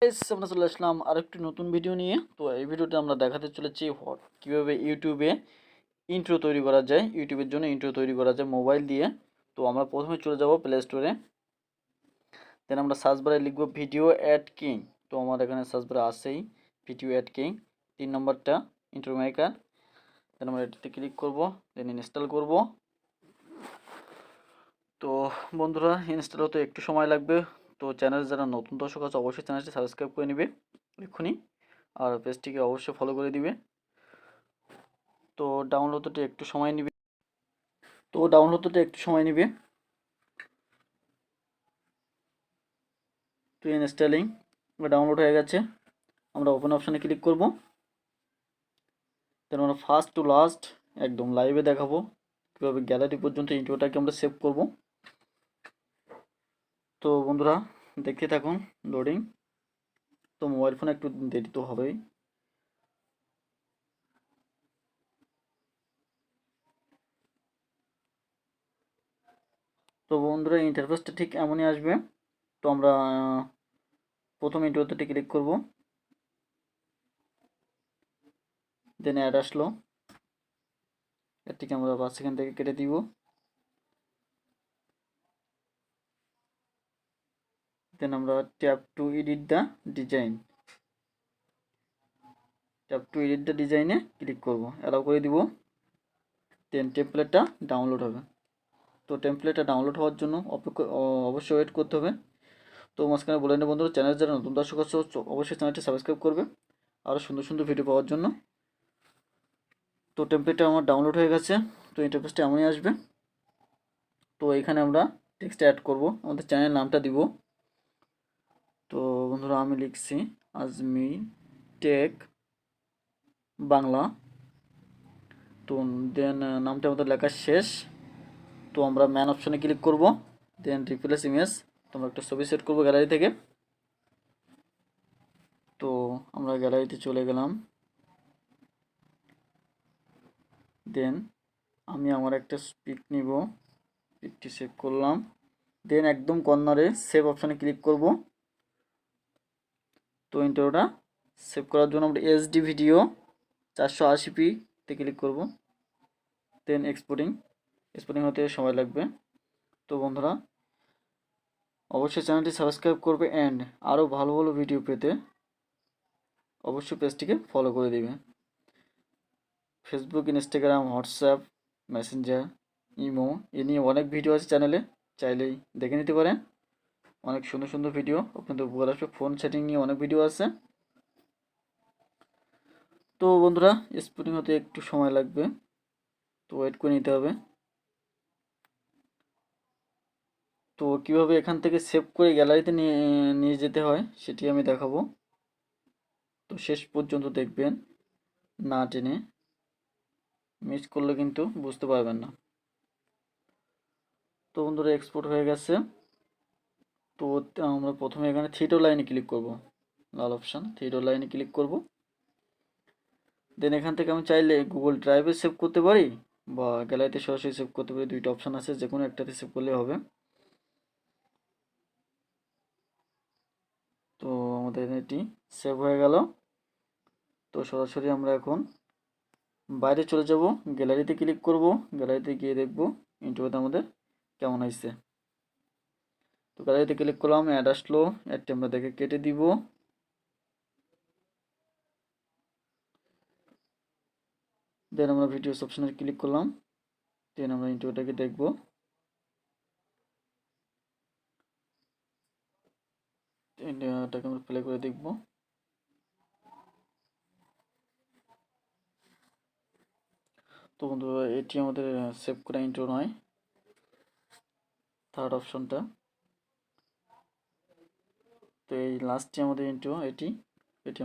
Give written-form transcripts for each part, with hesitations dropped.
আমরা চলে আসলাম আরেকটি নতুন ভিডিও নিয়ে। তো এই ভিডিওতে আমরা দেখাতে চলেছি কীভাবে ইউটিউবে ইন্ট্রো তৈরি করা যায়, ইউটিউবের জন্য ইন্ট্রো তৈরি করা যায় মোবাইল দিয়ে। তো আমরা প্রথমে চলে যাব প্লে স্টোরে, দেন আমরা সার্চ বারে লিখব ভিডিও অ্যাড কিং। তো আমার এখানে সার্চ বারে আসেই ভিডিও অ্যাড কিং, 3 নম্বরটা ইন্ট্রো মেকার। দেন আমরা এটাতে ক্লিক করব, দেন ইনস্টল করব। তো বন্ধুরা, ইনস্টল হতে একটু সময় লাগবে। তো চ্যানেলে যারা নতুন দর্শক আছে অবশ্যই চ্যানেলটি সাবস্ক্রাইব করে নেবে এক্ষুনি, আর পেজটিকে অবশ্যই ফলো করে দিবে। তো ডাউনলোড হতে একটু সময় নেবে। তো ইনস্টলিং ডাউনলোড হয়ে গেছে। আমরা ওপেন অপশানে ক্লিক করব। দেন আমরা ফার্স্ট টু লাস্ট একদম লাইভে দেখাবো কীভাবে গ্যালারি পর্যন্ত ইন্ট্রোটাকে আমরা সেভ করব। তো বন্ধুরা দেখতে থাকুন লোডিং। তো মোবাইল ফোনে একটু দেরি তো হবেই। তো বন্ধুরা ইন্টারফেসটা ঠিক এমনই আসবে। তো আমরা প্রথম ইন্ট্রোতে ক্লিক করব, দেন অ্যাড আসলো, এটিকে আমরা 5 সেকেন্ড থেকে কেটে দিব। দেন আমরা ট্যাপ টু এডিট দ্য ডিজাইনে ক্লিক করব, অ্যালাউ করে দিব। দেন টেমপ্লেটটা ডাউনলোড হবে। তো টেমপ্লেটটা ডাউনলোড হওয়ার জন্য অবশ্যই ওয়েট করতে হবে। তো মাঝখানে বলে নেব বন্ধুরা, চ্যানেল যারা নতুন দর্শক আছে অবশ্যই চ্যানেলটি সাবস্ক্রাইব করবে আরও সুন্দর সুন্দর ভিডিও পাওয়ার জন্য। তো টেমপ্লেটটা আমার ডাউনলোড হয়ে গেছে। তো ইন্টারফেসটা এমনই আসবে। তো এখানে আমরা টেক্সট অ্যাড করব, আমাদের চ্যানেল নামটা দিব। তো বন্ধুরা আমি লিখছি আজমির টেক বাংলা। তো দেন নামটা আমাদের লেখা শেষ। তো আমরা ম্যান অপশানে ক্লিক করব, দেন রিপ্লেস ইমেজ। তোমরা একটা ছবি সেট করবো গ্যালারি থেকে। তো আমরা গ্যালারিতে চলে গেলাম। দেন আমি আমার একটা পিক নিব, পিকটি সেভ করলাম। দেন একদম কর্নারে সেভ অপশানে ক্লিক করব। তো ইন্টারোটা সেভ করার জন্য আমরা এইচডি ভিডিও 480p-তে ক্লিক করব। দেন এক্সপোর্টিং হতে সময় লাগবে। তো বন্ধুরা অবশ্যই চ্যানেলটি সাবস্ক্রাইব করবে অ্যান্ড আরও ভালো ভালো ভিডিও পেতে অবশ্যই পেজটিকে ফলো করে দিবে। Facebook, Instagram, WhatsApp, Messenger, imo এ নিয়ে অনেক ভিডিও আছে চ্যানেলে, চাইলেই দেখে নিতে পারেন। অনেক সুন্দর সুন্দর ভিডিও আপনাদের উপকার আসবে। ফোন সেটিং নিয়ে অনেক ভিডিও আছে। তো বন্ধুরা এক্সপোর্টিং হতে একটু সময় লাগবে, তো ওয়েট করে নিতে হবে। তো কিভাবে এখান থেকে সেভ করে গ্যালারিতে নিয়ে যেতে হয় সেটি আমি দেখাবো। তো শেষ পর্যন্ত দেখবেন, না টেনে, মিস করলে কিন্তু বুঝতে পারবেন না। তো বন্ধুরা এক্সপোর্ট হয়ে গেছে। তো আমরা প্রথমে এখানে থ্রি লাইনে ক্লিক করব, লাল অপশান থ্রি লাইনে ক্লিক করব। দেন এখান থেকে আমি চাইলে গুগল ড্রাইভে সেভ করতে পারি বা গ্যালারিতে সরাসরি সেভ করতে পারি। দুইটা অপশান আছে, যে কোনো একটাতে সেভ করলে হবে। তো আমাদের এটি সেভ হয়ে গেল। তো সরাসরি আমরা এখন বাইরে চলে যাব, গ্যালারিতে ক্লিক করব। গ্যালারিতে গিয়ে দেখব ইন্টারভিউতে আমাদের কেমন হয়েছে। তো গ্যালারিতে ক্লিক করলাম, অ্যাড আসলো, অ্যাডটি আমরা দেখে কেটে দিব। দেন আমরা ভিডিওস অপশানে ক্লিক করলাম। দেন আমরা ইন্টারভিউটাকে দেখব। এটাকে আমরা প্লে করে দেখব। তো বন্ধুরা এটি আমাদের সেভ করা ইন্ট্রো নয়, থার্ড অপশনটা। তো এই লাস্টটি আমাদের ইন্ট্রো, এটি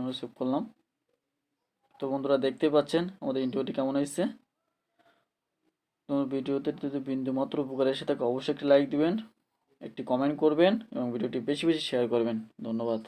আমরা সেভ করলাম। তো বন্ধুরা দেখতে পাচ্ছেন আমাদের ইন্ট্রোটি কেমন হয়েছে। তোমার ভিডিওতে যদি বিন্দুমাত্র উপকার এসে থাকে অবশ্যই একটি লাইক দিবেন, একটি কমেন্ট করবেন এবং ভিডিওটি বেশি বেশি শেয়ার করবেন। ধন্যবাদ।